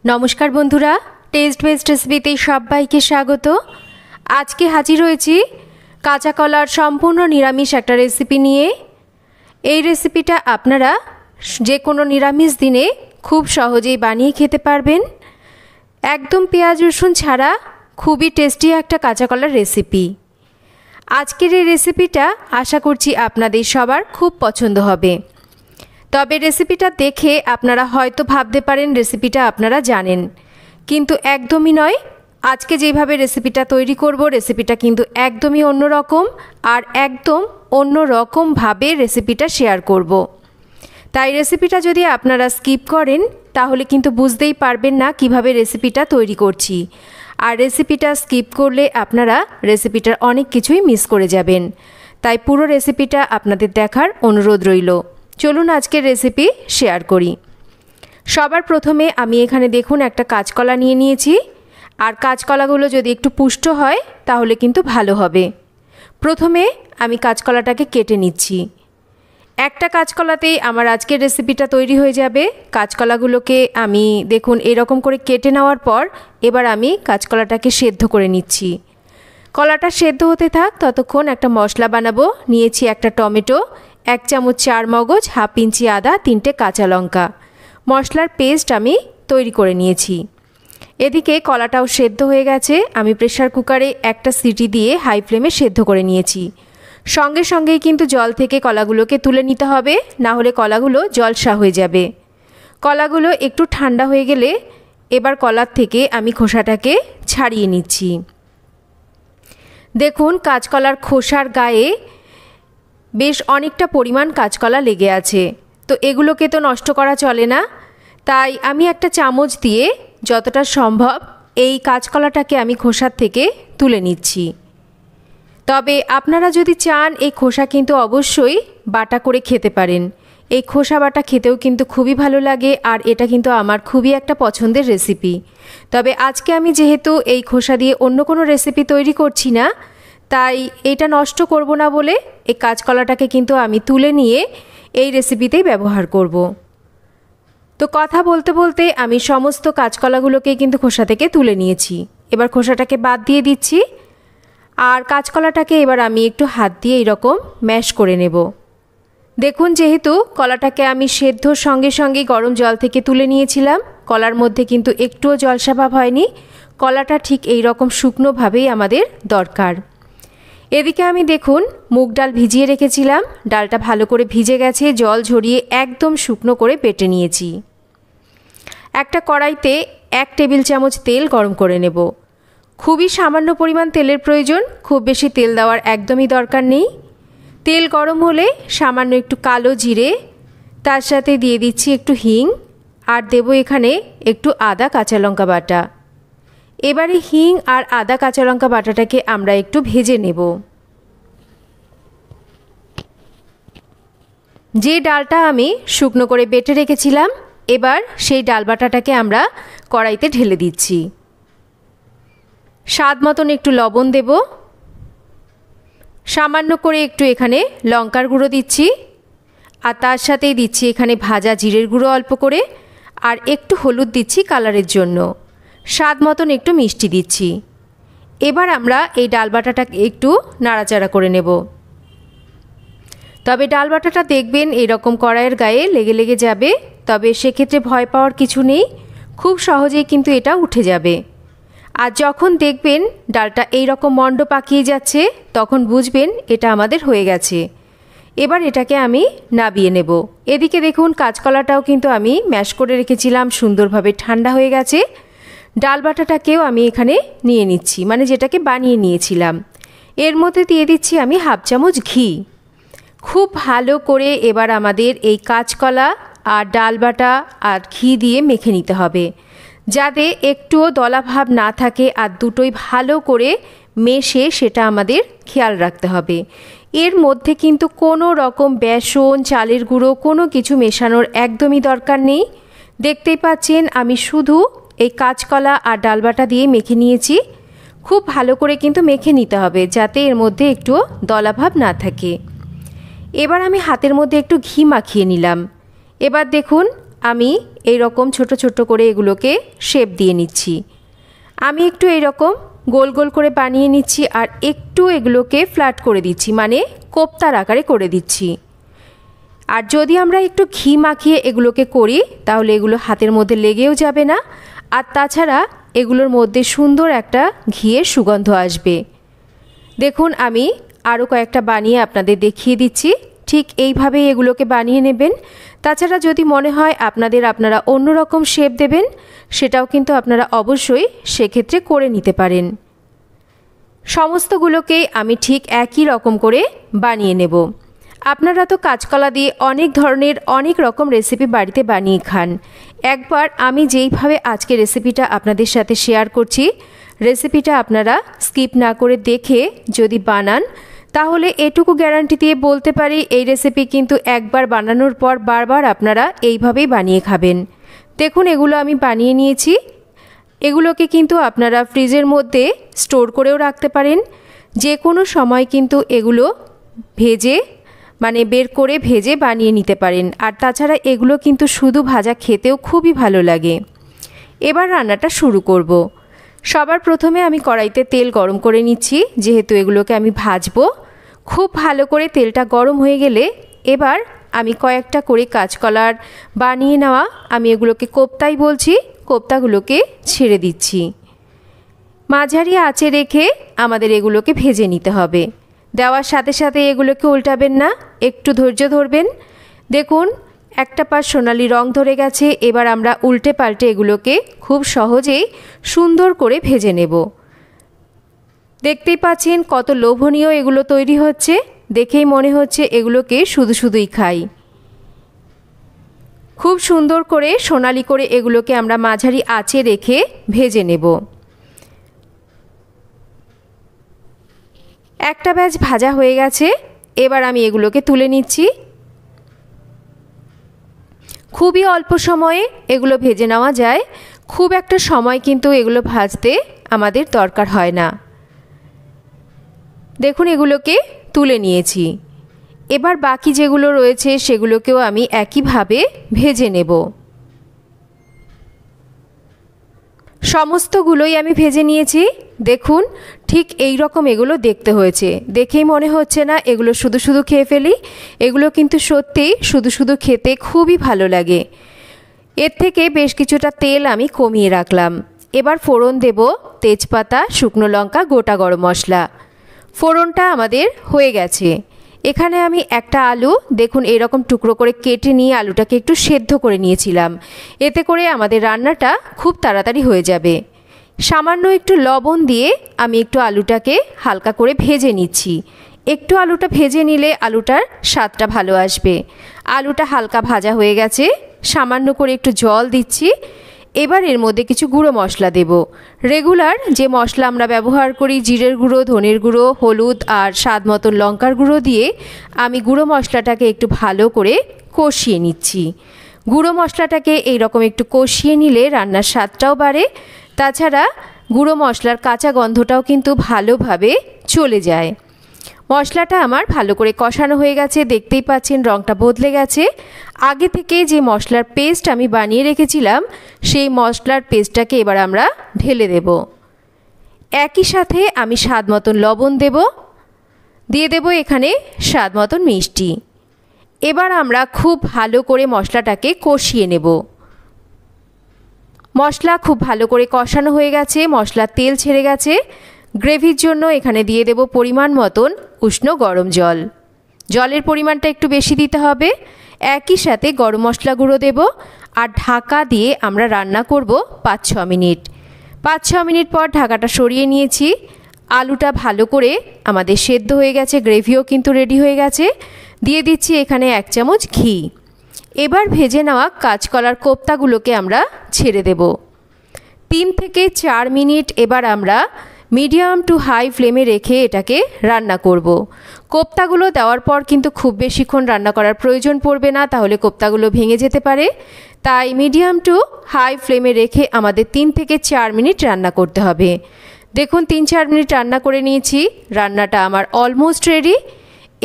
নমস্কার বন্ধুরা, test best রেসিপিতে সবাইকে স্বাগত। আজকে হাজির হয়েছি কাঁচা কলার সম্পূর্ণ নিরামিষ একটা রেসিপি নিয়ে। এই রেসিপিটা আপনারা যে কোনো নিরামিষ দিনে খুব সহজেই বানিয়ে খেতে পারবেন। একদম পেঁয়াজ রসুন ছাড়া খুবই টেস্টি একটা কাঁচা কলার রেসিপি। আজকের এই রেসিপিটা আশা করছি আপনাদের সবার খুব পছন্দ হবে। তবে রেসিপিটা দেখে আপনারা হয়তো ভাবতে পারেন রেসিপিটা আপনারা জানেন, কিন্তু একদমই নয়। আজকে যেভাবে রেসিপিটা তৈরি করব, রেসিপিটা কিন্তু একদমই অন্যরকম, আর একদম অন্যরকমভাবে রেসিপিটা শেয়ার করব। তাই রেসিপিটা যদি আপনারা স্কিপ করেন তাহলে কিন্তু বুঝতেই পারবেন না কিভাবে রেসিপিটা তৈরি করছি। আর রেসিপিটা স্কিপ করলে আপনারা রেসিপিটার অনেক কিছুই মিস করে যাবেন। তাই পুরো রেসিপিটা আপনাদের দেখার অনুরোধ রইল। চলুন আজকের রেসিপি শেয়ার করি। সবার প্রথমে আমি এখানে দেখুন একটা কাঁচকলা নিয়ে নিয়েছি। আর কাঁচকলাগুলো যদি একটু পুষ্ট হয় তাহলে কিন্তু ভালো হবে। প্রথমে আমি কাঁচকলাটাকে কেটে নিচ্ছি। একটা কাঁচকলাতেই আমার আজকের রেসিপিটা তৈরি হয়ে যাবে। কাঁচকলাগুলোকে আমি দেখুন এরকম করে কেটে নেওয়ার পর এবার আমি কাঁচকলাটাকে সেদ্ধ করে নিচ্ছি। কলাটা সেদ্ধ হতে থাক, ততক্ষণ একটা মশলা বানাবো। নিয়েছি একটা টমেটো, 1 চামচ চারমগজ, হাফ ইঞ্চি আদা, 3টে কাঁচা লঙ্কা। মশলার পেস্ট আমি তৈরি করে নিয়েছি। এদিকে কলাটাও সেদ্ধ হয়ে গেছে। আমি প্রেসার কুকারে একটা সিটি দিয়ে হাই ফ্লেমে সেদ্ধ করে নিয়েছি। সঙ্গে সঙ্গেই কিন্তু জল থেকে কলাগুলোকে তুলে নিতে হবে, না হলে কলাগুলো জলসা হয়ে যাবে। কলাগুলো একটু ঠান্ডা হয়ে গেলে এবার কলার থেকে আমি খোসাটাকে ছাড়িয়ে নিচ্ছি। দেখুন কাঁচকলার খোসার গায়ে বেশ অনেকটা পরিমাণ কাঁচকলা লেগে আছে, তো এগুলোকে তো নষ্ট করা চলে না। তাই আমি একটা চামচ দিয়ে যতটা সম্ভব এই কাঁচকলাটাকে আমি খোসার থেকে তুলে নিচ্ছি। তবে আপনারা যদি চান এই খোসা কিন্তু অবশ্যই বাটা করে খেতে পারেন। এই খোসা বাটা খেতেও কিন্তু খুবই ভালো লাগে, আর এটা কিন্তু আমার খুবই একটা পছন্দের রেসিপি। তবে আজকে আমি যেহেতু এই খোসা দিয়ে অন্য কোনো রেসিপি তৈরি করছি না, তাই এটা নষ্ট করব না বলে এই কাঁচকলাটাকে কিন্তু আমি তুলে নিয়ে এই রেসিপিতেই ব্যবহার করব। তো কথা বলতে বলতে আমি সমস্ত কাঁচকলাগুলোকে কিন্তু খোসা থেকে তুলে নিয়েছি। এবার খোসাটাকে বাদ দিয়ে দিচ্ছি। আর কাঁচকলাটাকে এবার আমি একটু হাত দিয়ে এরকম ম্যাশ করে নেব। দেখুন যেহেতু কলাটাকে আমি সেদ্ধর সঙ্গে সঙ্গে গরম জল থেকে তুলে নিয়েছিলাম, কলার মধ্যে কিন্তু একটুও জলসা ভাব হয়নি। কলাটা ঠিক এই রকম শুকনোভাবেই আমাদের দরকার। এদিকে আমি দেখুন মুগ ডাল ভিজিয়ে রেখেছিলাম। ডালটা ভালো করে ভিজে গেছে, জল ঝরিয়ে একদম শুকনো করে বেটে নিয়েছি। একটা কড়াইতে 1 টেবিল চামচ তেল গরম করে নেব। খুবই সামান্য পরিমাণ তেলের প্রয়োজন, খুব বেশি তেল দেওয়ার একদমই দরকার নেই। তেল গরম হলে সামান্য একটু কালো জিরে, তার সাথে দিয়ে দিচ্ছি একটু হিং, আর দেব এখানে একটু আদা কাঁচা লঙ্কা বাটা। এবারে হিং আর আদা কাঁচা লঙ্কা বাটাটাকে আমরা একটু ভেজে নেব। যে ডালটা আমি শুকনো করে বেটে রেখেছিলাম, এবার সেই ডাল বাটাটাকে আমরা কড়াইতে ঢেলে দিচ্ছি। স্বাদ মতন একটু লবণ দেব, সামান্য করে একটু এখানে লঙ্কার গুঁড়ো দিচ্ছি, আর তার সাথেই দিচ্ছি এখানে ভাজা জিরের গুঁড়ো অল্প করে, আর একটু হলুদ দিচ্ছি কালারের জন্য, স্বাদ মতন একটু মিষ্টি দিচ্ছি। এবার আমরা এই ডাল বাটাটাকে একটু নাড়াচাড়া করে নেব। তবে ডাল বাটাটা দেখবেন এরকম কড়াইয়ের গায়ে লেগে লেগে যাবে, তবে সেক্ষেত্রে ভয় পাওয়ার কিছু নেই, খুব সহজেই কিন্তু এটা উঠে যাবে। আর যখন দেখবেন ডালটা এই রকম মণ্ড পাকিয়ে যাচ্ছে, তখন বুঝবেন এটা আমাদের হয়ে গেছে। এবার এটাকে আমি নাবিয়ে নেব। এদিকে দেখুন কাঁচকলাটাও কিন্তু আমি ম্যাশ করে রেখেছিলাম, সুন্দরভাবে ঠান্ডা হয়ে গেছে। ডাল বাটাটাকেও আমি এখানে নিয়ে নিচ্ছি, মানে যেটাকে বানিয়ে নিয়েছিলাম। এর মধ্যে দিয়ে দিচ্ছি আমি হাফ চামচ ঘি। খুব ভালো করে এবার আমাদের এই কাঁচকলা আর ডাল বাটা আর ঘি দিয়ে মেখে নিতে হবে, যাতে একটুও দলাভাব না থাকে, আর দুটোই ভালো করে মেশে সেটা আমাদের খেয়াল রাখতে হবে। এর মধ্যে কিন্তু কোনো রকম বেসন, চালের গুঁড়ো কোনো কিছু মেশানোর একদমই দরকার নেই। দেখতেই পাচ্ছেন আমি শুধু এই কাঁচকলা আর ডাল বাটা দিয়ে মেখে নিয়েছি। খুব ভালো করে কিন্তু মেখে নিতে হবে, যাতে এর মধ্যে একটুও দলাভাব না থাকে। এবার আমি হাতের মধ্যে একটু ঘি মাখিয়ে নিলাম। এবার দেখুন আমি এই রকম ছোট ছোট করে এগুলোকে শেপ দিয়ে নিচ্ছি। আমি একটু এই রকম গোল গোল করে বানিয়ে নিচ্ছি আর একটু এগুলোকে ফ্ল্যাট করে দিচ্ছি, মানে কোপ্তার আকারে করে দিচ্ছি। আর যদি আমরা একটু ঘি মাখিয়ে এগুলোকে করি তাহলে এগুলো হাতের মধ্যে লেগেও যাবে না, আর তাছাড়া এগুলোর মধ্যে সুন্দর একটা ঘিয়ের সুগন্ধ আসবে। দেখুন আমি আরও কয়েকটা বানিয়ে আপনাদের দেখিয়ে দিচ্ছি। ঠিক এইভাবেই এগুলোকে বানিয়ে নেবেন। তাছাড়া যদি মনে হয় আপনারা অন্যরকম শেপ দেবেন, সেটাও কিন্তু আপনারা অবশ্যই সেক্ষেত্রে করে নিতে পারেন। সমস্তগুলোকেই আমি ঠিক একই রকম করে বানিয়ে নেব। আপনারা তো কাঁচকলা দিয়ে অনেক ধরনের অনেক রকম রেসিপি বাড়িতে বানিয়ে খান। একবার আমি যেইভাবে আজকে রেসিপিটা আপনাদের সাথে শেয়ার করছি, রেসিপিটা আপনারা স্কিপ না করে দেখে যদি বানান তাহলে এটুকু গ্যারান্টি দিয়ে বলতে পারি এই রেসিপি কিন্তু একবার বানানোর পর বারবার আপনারা এইভাবেই বানিয়ে খাবেন। দেখুন এগুলো আমি বানিয়ে নিয়েছি। এগুলোকে কিন্তু আপনারা ফ্রিজের মধ্যে স্টোর করেও রাখতে পারেন। যে কোনো সময় কিন্তু এগুলো বের করে ভেজে বানিয়ে নিতে পারেন। আর তাছাড়া এগুলো কিন্তু শুধু ভাজা খেতেও খুবই ভালো লাগে। এবার রান্নাটা শুরু করব। সবার প্রথমে আমি কড়াইতে তেল গরম করে নিচ্ছি, যেহেতু এগুলোকে আমি ভাজবো। খুব ভালো করে তেলটা গরম হয়ে গেলে এবার আমি কয়েকটা করে কাঁচকলার বানিয়ে নেওয়া, আমি এগুলোকে কোপ্তাই বলছি, কোপ্তাগুলোকে ছেড়ে দিচ্ছি। মাঝারি আঁচে রেখে আমাদের এগুলোকে ভেজে নিতে হবে। দেওয়ার সাথে সাথে এগুলোকে উল্টাবেন না, একটু ধৈর্য ধরবেন। দেখুন একটা পাশ সোনালি রং ধরে গেছে। এবার আমরা উল্টে পাল্টে এগুলোকে খুব সহজেই সুন্দর করে ভেজে নেব। দেখতেই পাচ্ছেন কত লোভনীয় এগুলো তৈরি হচ্ছে। দেখেই মনে হচ্ছে এগুলোকে শুধুই খাই। খুব সুন্দর করে সোনালি করে এগুলোকে আমরা মাঝারি আঁচে রেখে ভেজে নেব। একটা ব্যাচ ভাজা হয়ে গেছে। এবার আমি এগুলোকে তুলে নিচ্ছি। খুবই অল্প সময়ে এগুলো ভেজে নেওয়া যায়। খুব একটা সময় কিন্তু এগুলো ভাজতে আমাদের দরকার হয় না। দেখুন এগুলোকে তুলে নিয়েছি। এবার বাকি যেগুলো রয়েছে সেগুলোকেও আমি একইভাবে ভেজে নেব। সমস্তগুলোই আমি ভেজে নিয়েছি। দেখুন ঠিক এই রকম এগুলো দেখতে হয়েছে। দেখেই মনে হচ্ছে না এগুলো শুধু খেয়ে ফেলি। এগুলো কিন্তু সত্যিই শুধু খেতে খুবই ভালো লাগে। এর থেকে বেশ কিছুটা তেল আমি কমিয়ে রাখলাম। এবার ফোড়ন দেব তেজপাতা, শুকনো লঙ্কা, গোটা গরম মশলা। ফোড়নটা আমাদের হয়ে গেছে। এখানে আমি একটা আলু দেখুন এরকম টুকরো করে কেটে নিয়ে আলুটাকে একটু সেদ্ধ করে নিয়েছিলাম। এতে করে আমাদের রান্নাটা খুব তাড়াতাড়ি হয়ে যাবে। সামান্য একটু লবণ দিয়ে আমি একটু আলুটাকে হালকা করে ভেজে নিচ্ছি। একটু আলুটা ভেজে নিলে আলুটার স্বাদটা ভালো আসবে। আলুটা হালকা ভাজা হয়ে গেছে। সামান্য করে একটু জল দিচ্ছি। এবার এর মধ্যে কিছু গুঁড়ো মশলা দেব। রেগুলার যে মশলা আমরা ব্যবহার করি, জিরের গুঁড়ো, ধনের গুঁড়ো, হলুদ আর স্বাদ মতো লঙ্কার গুঁড়ো দিয়ে আমি গুঁড়ো মশলাটাকে একটু ভালো করে কষিয়ে নিচ্ছি। গুঁড়ো মশলাটাকে এইরকম একটু কষিয়ে নিলে রান্নার স্বাদটাও বাড়ে। তাছাড়া গুঁড়ো মশলার কাঁচা গন্ধটাও কিন্তু ভালোভাবে চলে যায়। মশলাটা আমার ভালো করে কষানো হয়ে গেছে। দেখতেই পাচ্ছেন রঙটা বদলে গেছে। আগে থেকে যে মশলার পেস্ট আমি বানিয়ে রেখেছিলাম সেই মশলার পেস্টটাকে এবার আমরা ঢেলে দেব। একই সাথে আমি স্বাদ মতন লবণ দিয়ে দেব এখানে স্বাদ মতন মিষ্টি। এবার আমরা খুব ভালো করে মশলাটাকে কষিয়ে নেব। মশলা খুব ভালো করে কষানো হয়ে গেছে। মশলার তেল ছেড়ে গেছে। গ্রেভির জন্য এখানে দিয়ে দেব পরিমাণ মতন উষ্ণ গরম জল। জলের পরিমাণটা একটু বেশি দিতে হবে। একই সাথে গরম মশলা গুঁড়ো দেব আর ঢাকা দিয়ে আমরা রান্না করব 5-6 মিনিট। 5-6 মিনিট পর ঢাকাটা সরিয়ে নিয়েছি। আলুটা ভালো করে আমাদের সেদ্ধ হয়ে গেছে, গ্রেভিও কিন্তু রেডি হয়ে গেছে। দিয়ে দিচ্ছি এখানে 1 চামচ ঘি। এবার ভেজে নেওয়া কাঁচকলার কোপ্তাগুলোকে আমরা ছেড়ে দেব। 3 থেকে 4 মিনিট এবার আমরা মিডিয়াম টু হাই ফ্লেমে রেখে এটাকে রান্না করব। কোপ্তাগুলো দেওয়ার পর কিন্তু খুব বেশিক্ষণ রান্না করার প্রয়োজন পড়বে না, তাহলে কোপ্তাগুলো ভেঙে যেতে পারে। তাই মিডিয়াম টু হাই ফ্লেমে রেখে আমাদের 3 থেকে 4 মিনিট রান্না করতে হবে। দেখুন 3-4 মিনিট রান্না করে নিয়েছি। রান্নাটা আমার অলমোস্ট রেডি।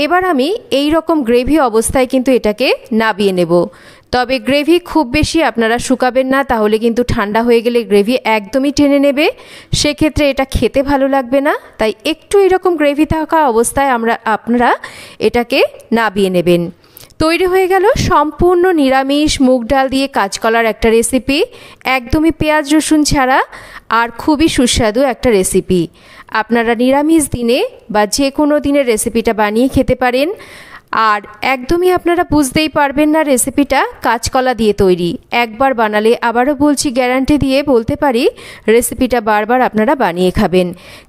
এবার আমি এই রকম গ্রেভি অবস্থায় কিন্তু এটাকে নাবিয়ে নেব। তবে গ্রেভি খুব বেশি আপনারা শুকাবেন না, তাহলে কিন্তু ঠান্ডা হয়ে গেলে গ্রেভি একদমই টেনে নেবে, সেক্ষেত্রে এটা খেতে ভালো লাগবে না। তাই একটু এরকম গ্রেভি থাকা অবস্থায় আপনারা এটাকে নাবিয়ে নেবেন। তৈরি হয়ে গেল সম্পূর্ণ নিরামিষ মুগ ডাল দিয়ে কাঁচকলার একটা রেসিপি, একদমই পেঁয়াজ রসুন ছাড়া, আর খুবই সুস্বাদু একটা রেসিপি। আপনারা নিরামিষ দিনে বা যে কোনো দিনের রেসিপিটা বানিয়ে খেতে পারেন, আর একদমই আপনারা বুঝতেই পারবেন না রেসিপিটা কাঁচকলা দিয়ে তৈরি। একবার বানালে, আবারও বলছি, গ্যারান্টি দিয়ে বলতে পারি, রেসিপিটা বারবার আপনারা বানিয়ে খাবেন।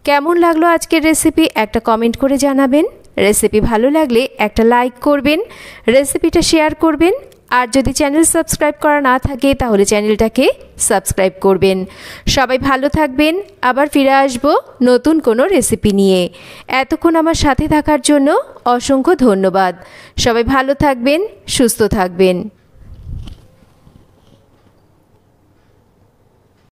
কেমন লাগলো আজকের রেসিপি একটা কমেন্ট করে জানাবেন। রেসিপি ভালো লাগলে একটা লাইক করবেন, রেসিপিটা শেয়ার করবেন, আর যদি চ্যানেল সাবস্ক্রাইব করা না থাকে তাহলে চ্যানেলটাকে সাবস্ক্রাইব করবেন। সবাই ভালো থাকবেন, আবার ফিরে আসব নতুন কোনো রেসিপি নিয়ে। এতক্ষণ আমার সাথে থাকার জন্য অসংখ্য ধন্যবাদ। সবাই ভালো থাকবেন, সুস্থ থাকবেন।